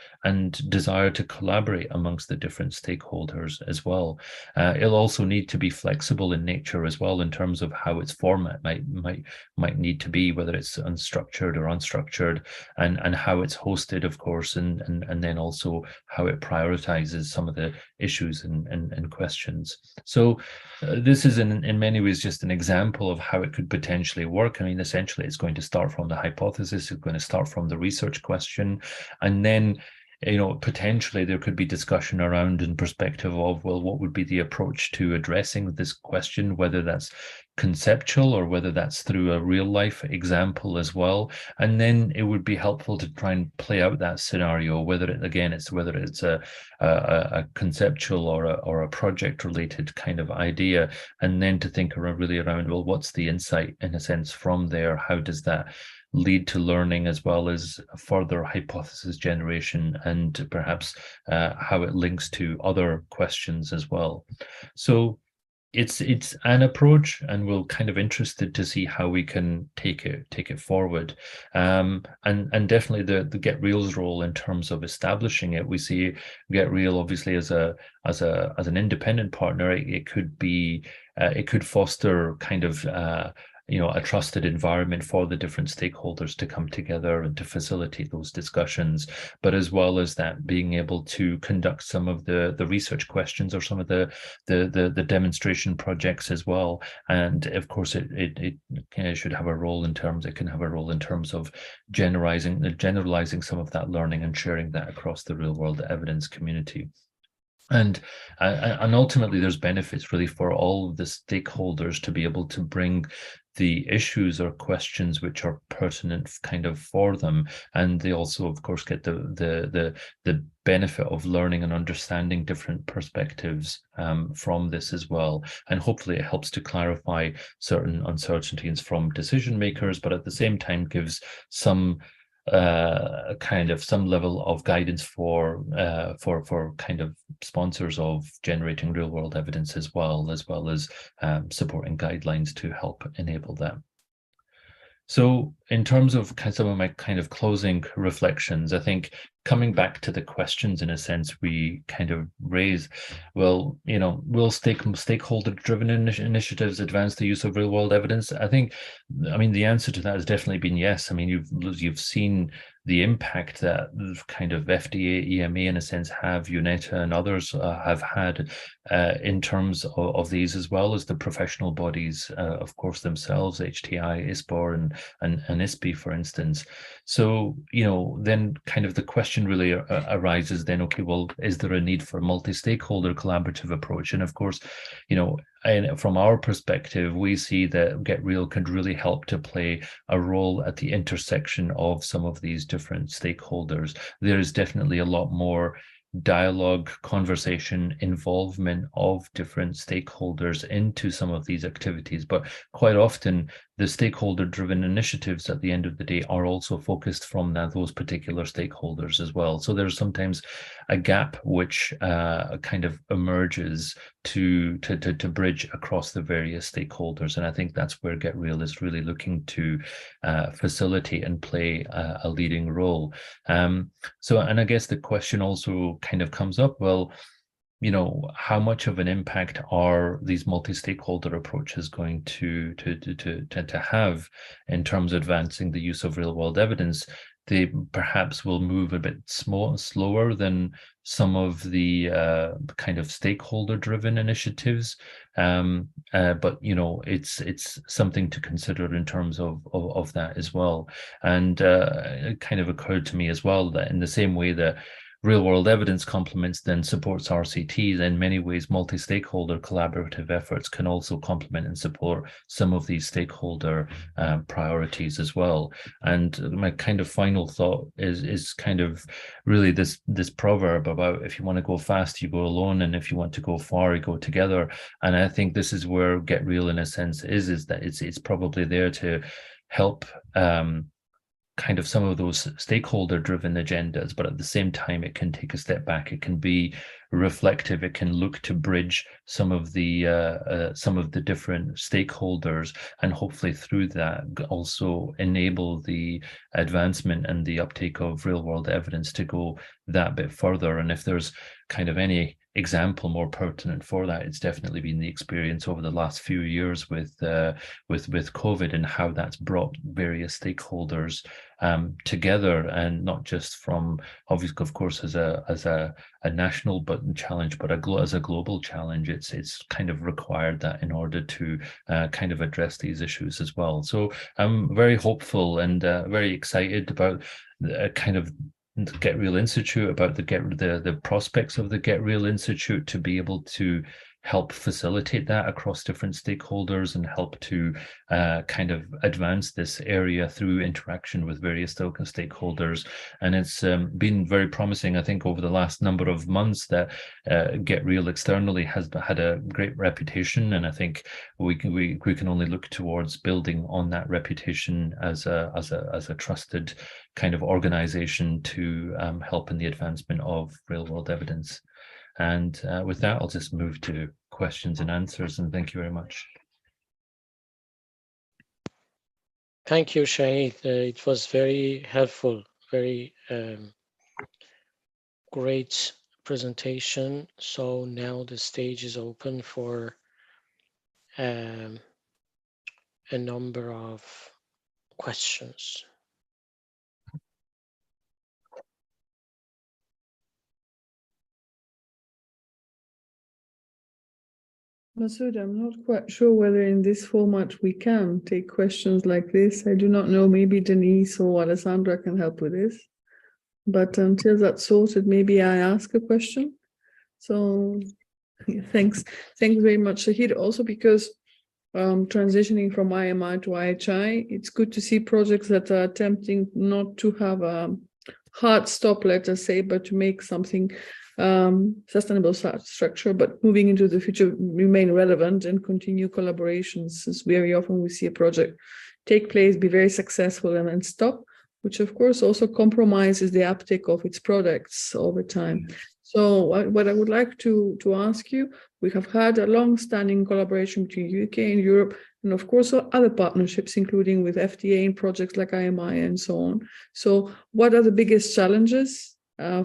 C: desire to collaborate amongst the different stakeholders as well. It'll also need to be flexible in nature as well, in terms of how its format might need to be, whether it's unstructured or unstructured, and how it's hosted, of course, and then also how it prioritizes some of the issues and questions. So this is in many ways just an example of how it could potentially work. I mean, essentially it's going to start from the hypothesis, it's going to start from the research question, and then potentially there could be discussion around and perspective of, well, what would be the approach to addressing this question, whether that's conceptual or whether that's through a real life example as well. And then it would be helpful to try and play out that scenario, whether it's a conceptual or a project related kind of idea, and then to think around, well, what's the insight in a sense from there? How does that lead to learning as well as further hypothesis generation, and perhaps how it links to other questions as well. So it's an approach, and we're kind of interested to see how we can take it forward, and definitely the GetReal's role in terms of establishing it. We see GetReal obviously as an independent partner. It could be it could foster kind of a trusted environment for the different stakeholders to come together and to facilitate those discussions, but as well as that, being able to conduct some of the research questions or some of the demonstration projects as well. And of course, it should have a role in terms. It can have a role in terms of generalizing some of that learning and sharing that across the real world evidence community. And ultimately, there's benefits really for all of the stakeholders to be able to bring the issues or questions which are pertinent kind of for them, and they also of course get the benefit of learning and understanding different perspectives from this as well. And hopefully it helps to clarify certain uncertainties from decision makers, but at the same time gives some kind of some level of guidance for kind of sponsors of generating real world evidence as well as supporting guidelines to help enable that. So in terms of some of my kind of closing reflections, I think coming back to the questions in a sense we kind of raise, well, will stakeholder-driven initiatives advance the use of real-world evidence? I mean, the answer to that has definitely been yes. I mean, you've seen the impact that kind of FDA, EMA in a sense have, UNETA and others have had in terms of these, as well as the professional bodies, of course, themselves, HTI, ISPOR and ISPI, for instance. So, then kind of the question really arises then, okay, well, is there a need for a multi-stakeholder collaborative approach? And of course, and from our perspective, we see that GetReal could really help to play a role at the intersection of some of these different stakeholders. There is definitely a lot more dialogue, conversation, involvement of different stakeholders into some of these activities, but quite often the stakeholder-driven initiatives at the end of the day are also focused from those particular stakeholders as well. So there's sometimes a gap which kind of emerges to bridge across the various stakeholders, and I think that's where GetReal is really looking to facilitate and play a leading role. So, and I guess the question also kind of comes up, well, how much of an impact are these multi-stakeholder approaches going to have in terms of advancing the use of real-world evidence? They perhaps will move a bit slower than some of the kind of stakeholder-driven initiatives, but it's something to consider in terms of that as well. And it kind of occurred to me as well that in the same way that real-world evidence complements then supports RCTs, in many ways multi-stakeholder collaborative efforts can also complement and support some of these stakeholder priorities as well. And my kind of final thought is kind of really this proverb about, if you want to go fast, you go alone, and if you want to go far, you go together. And I think this is where GetReal in a sense is that it's probably there to help kind of some of those stakeholder-driven agendas, but at the same time, it can take a step back. It can be reflective. It can look to bridge some of the different stakeholders, and hopefully through that also enable the advancement and the uptake of real-world evidence to go that bit further. And if there's kind of any example more pertinent for that, it's definitely been the experience over the last few years with COVID, and how that's brought various stakeholders together, and not just from, obviously, of course, as a national challenge, but as a global challenge. It's kind of required that in order to kind of address these issues as well. So I'm very hopeful and very excited about the kind of GetReal Institute, about the prospects of the GetReal Institute to be able to help facilitate that across different stakeholders and help to kind of advance this area through interaction with various stakeholders. And it's been very promising, I think, over the last number of months that GetReal externally has had a great reputation, and I think we can only look towards building on that reputation as a trusted kind of organization to help in the advancement of real-world evidence. And with that, I'll just move to questions and answers, and thank you very much.
B: Thank you, Shahid. It was very helpful, very great presentation. So now the stage is open for a number of questions.
D: Masood, I'm not quite sure whether in this format we can take questions like this. I do not know, maybe Denise or Alessandra can help with this. But until that's sorted, maybe I ask a question. So thanks very much, Shahid. Also because transitioning from IMI to IHI, it's good to see projects that are attempting not to have a hard stop, let us say, but to make something sustainable structure, but moving into the future remain relevant and continue collaborations, since very often we see a project take place, be very successful and then stop, which of course also compromises the uptake of its products over time. So what I would like to ask you, we have had a long-standing collaboration between UK and Europe, and of course other partnerships, including with FDA in projects like IMI and so on. So what are the biggest challenges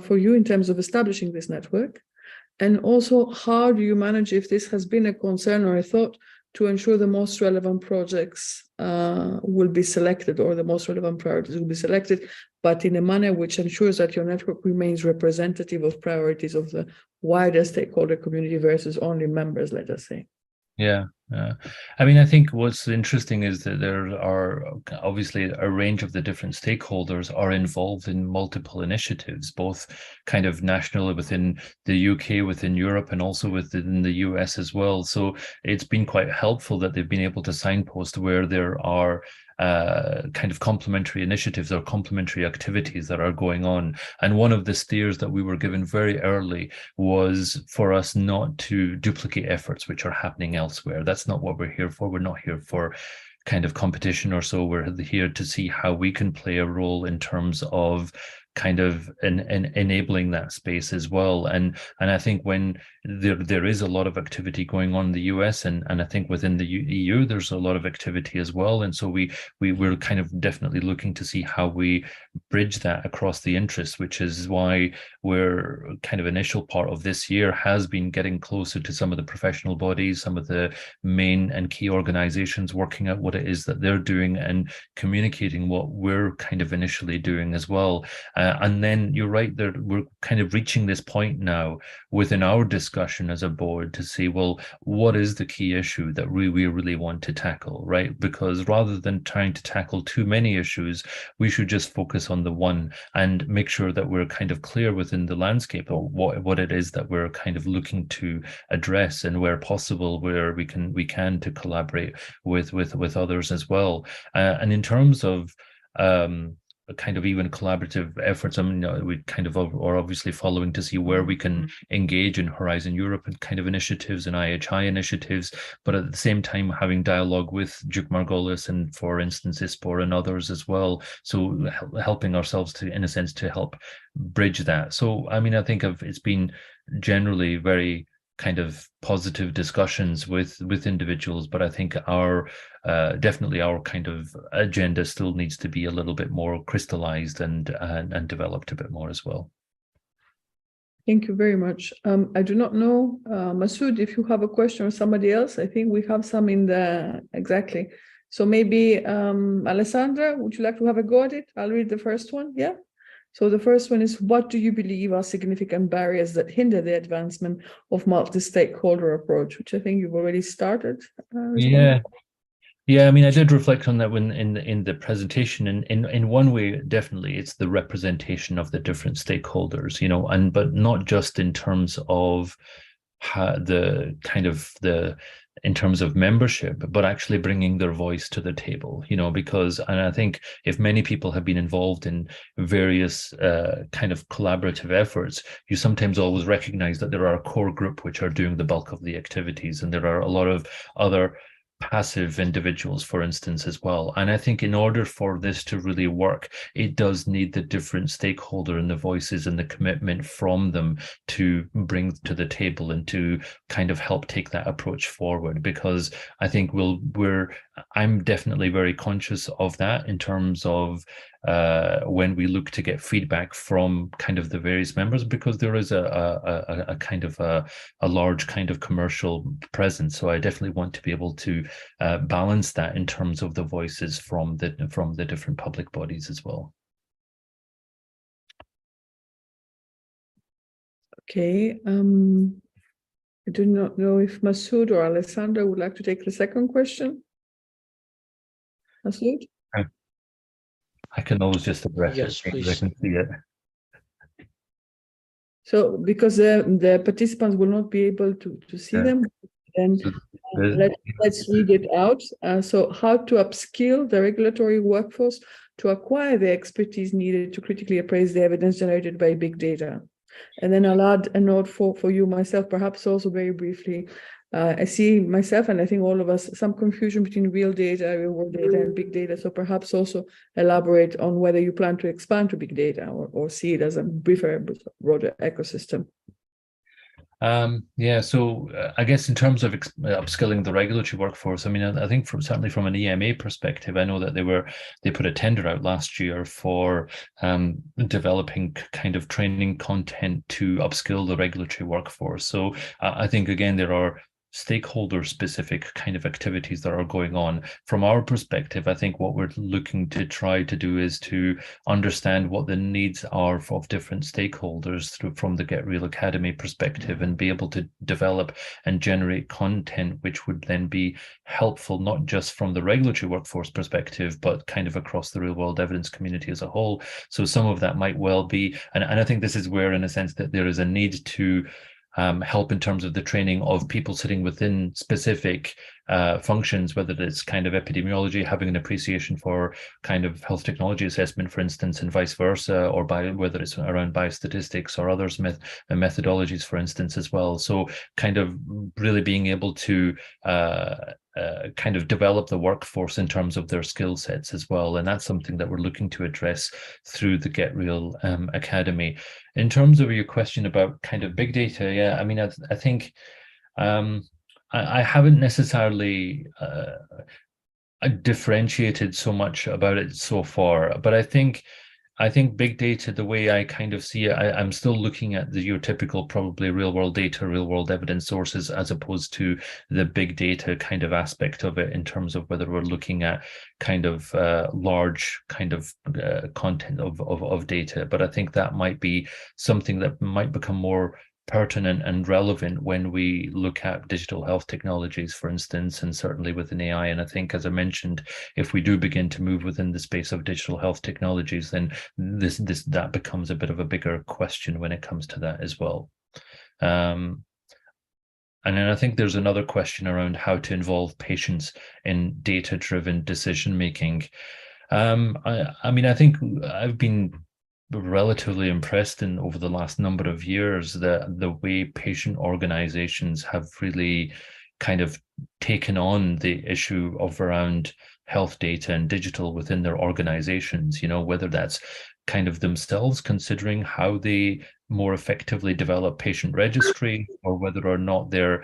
D: for you in terms of establishing this network? And also, how do you manage, if this has been a concern or a thought, to ensure the most relevant projects will be selected, or the most relevant priorities will be selected, but in a manner which ensures that your network remains representative of priorities of the wider stakeholder community versus only members, let us say?
C: Yeah. I mean, I think what's interesting is that there are obviously a range of the different stakeholders are involved in multiple initiatives, both kind of nationally within the UK, within Europe, and also within the US as well. So it's been quite helpful that they've been able to signpost where there are kind of complementary initiatives or complementary activities that are going on. And one of the steers that we were given very early was for us not to duplicate efforts which are happening elsewhere. That's not what we're here for. We're not here for kind of competition or so. We're here to see how we can play a role in terms of kind of enabling that space as well. And I think when there is a lot of activity going on in the US, and I think within the EU there's a lot of activity as well. And so we're kind of definitely looking to see how we bridge that across the interests, which is why we're kind of initial part of this year has been getting closer to some of the professional bodies, some of the main and key organizations, working out what it is that they're doing and communicating what we're kind of initially doing as well. And then you're right, we're kind of reaching this point now within our discussion as a board to say, well, what is the key issue that we really want to tackle, right? Because rather than trying to tackle too many issues, we should just focus on the one and make sure that we're kind of clear within the landscape of what it is that we're kind of looking to address, and where possible, where we can to collaborate with others as well. And in terms of kind of even collaborative efforts, I mean, we kind of are obviously following to see where we can engage in Horizon Europe and kind of initiatives and IHI initiatives, but at the same time having dialogue with Duke Margolis and, for instance, ISPOR and others as well. So helping ourselves to, in a sense, to help bridge that. So, I mean, I think it's been generally very kind of positive discussions with individuals, but I think our definitely our kind of agenda still needs to be a little bit more crystallized and developed a bit more as well.
D: Thank you very much. I do not know, Masood, if you have a question or somebody else. I think we have some in the exactly. So maybe Alessandra, would you like to have a go at it? I'll read the first one. Yeah. So the first one is, what do you believe are significant barriers that hinder the advancement of multi-stakeholder approach, which I think you've already started?
C: Yeah, I mean, I did reflect on that when in the presentation, and in one way, definitely, it's the representation of the different stakeholders, you know, but not just in terms of in terms of membership, but actually bringing their voice to the table, because, and I think if many people have been involved in various kind of collaborative efforts, you sometimes always recognize that there are a core group which are doing the bulk of the activities, and there are a lot of other passive individuals, for instance, as well. And I think in order for this to really work, it does need the different stakeholder and the voices and the commitment from them to bring to the table and to kind of help take that approach forward. Because I think I'm definitely very conscious of that in terms of when we look to get feedback from kind of the various members, because there is a kind of a large kind of commercial presence. So I definitely want to be able to balance that in terms of the voices from the different public bodies as well.
D: Okay. I do not know if Masood or Alessandra would like to take the second question. Masood?
C: I can always just address
B: Yes,
C: it.
B: please.
C: I can see it.
D: So because the participants will not be able to see them, then let's read it out. So how to upskill the regulatory workforce to acquire the expertise needed to critically appraise the evidence generated by big data. And then I'll add a note for you myself, perhaps also very briefly. I see myself, and I think all of us, some confusion between real data, real world data, and big data. So perhaps also elaborate on whether you plan to expand to big data or see it as a briefer, broader ecosystem.
C: So I guess in terms of upskilling the regulatory workforce, I mean, I think certainly from an EMA perspective, I know that they put a tender out last year for developing kind of training content to upskill the regulatory workforce. So I think, again, there are stakeholder specific kind of activities that are going on. From our perspective, I think what we're looking to try to do is to understand what the needs are of different stakeholders from the GetReal Academy perspective, and be able to develop and generate content which would then be helpful, not just from the regulatory workforce perspective, but kind of across the real world evidence community as a whole. So some of that might well be, and I think this is where, in a sense, that there is a need to help in terms of the training of people sitting within specific functions, whether it's kind of epidemiology, having an appreciation for kind of health technology assessment, for instance, and vice versa, or whether it's around biostatistics or others methodologies, for instance, as well. So kind of really being able to kind of develop the workforce in terms of their skill sets as well. And that's something that we're looking to address through the GetReal Academy. In terms of your question about kind of big data, yeah, I mean, I think I haven't necessarily differentiated so much about it so far, but I think big data, the way I kind of see it, I'm still looking at your typical probably real world data, real world evidence sources, as opposed to the big data kind of aspect of it, in terms of whether we're looking at kind of large kind of content of data. But I think that might be something that might become more pertinent and relevant when we look at digital health technologies, for instance, and certainly within AI. And I think, as I mentioned, if we do begin to move within the space of digital health technologies, then that becomes a bit of a bigger question when it comes to that as well. And then I think there's another question around how to involve patients in data-driven decision-making. I mean, I think I've been relatively impressed over the last number of years that the way patient organizations have really kind of taken on the issue of around health data and digital within their organizations, whether that's kind of themselves considering how they more effectively develop patient registry, or whether or not they're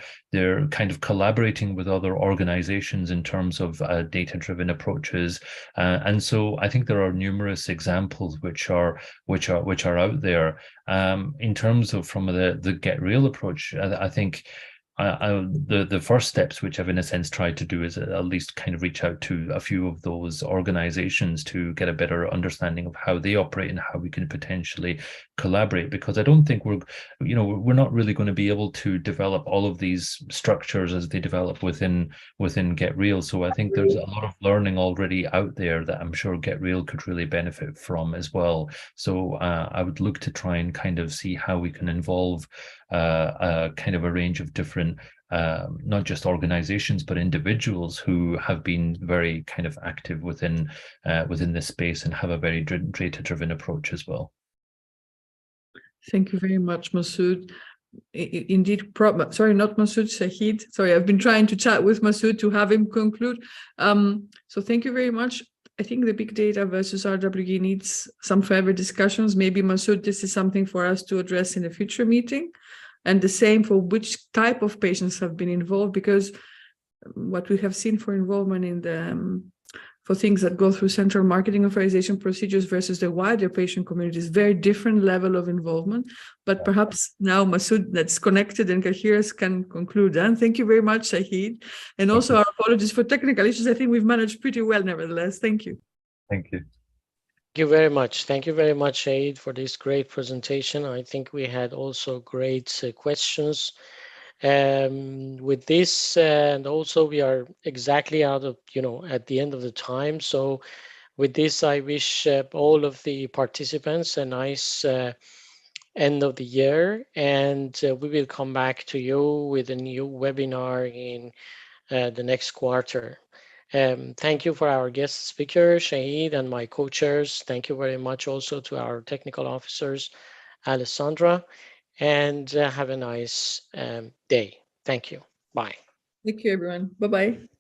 C: kind of collaborating with other organizations in terms of data-driven approaches. And so I think there are numerous examples which are out there. In terms of from the GetReal approach, I think the first steps which I've in a sense tried to do is at least kind of reach out to a few of those organizations to get a better understanding of how they operate and how we can potentially collaborate, because I don't think we're not really going to be able to develop all of these structures as they develop within GetReal. So I think there's a lot of learning already out there that I'm sure GetReal could really benefit from as well. So I would look to try and kind of see how we can involve kind of a range of different not just organizations, but individuals who have been very kind of active within this space and have a very data-driven approach as well.
D: Thank you very much, Masood. Indeed, sorry, not Masood, Shahid. Sorry, I've been trying to chat with Masood to have him conclude. So thank you very much. I think the big data versus RWE needs some further discussions. Maybe, Masood, this is something for us to address in a future meeting. And the same for which type of patients have been involved, because what we have seen for involvement in the for things that go through central marketing authorization procedures versus the wider patient community is very different level of involvement. But perhaps now Masood, that's connected and can hear us, can conclude. And thank you very much, Shahid. And also our apologies for technical issues. I think we've managed pretty well nevertheless. Thank you.
C: Thank you.
B: Thank you very much. Thank you very much, Shahid, for this great presentation. I think we had also great questions with this, and also we are exactly out of, at the end of the time. So with this, I wish all of the participants a nice end of the year, and we will come back to you with a new webinar in the next quarter. Thank you for our guest speaker, Shahid, and my co-chairs. Thank you very much also to our technical officers, Alessandra, and have a nice day. Thank you. Bye.
D: Thank you, everyone. Bye-bye.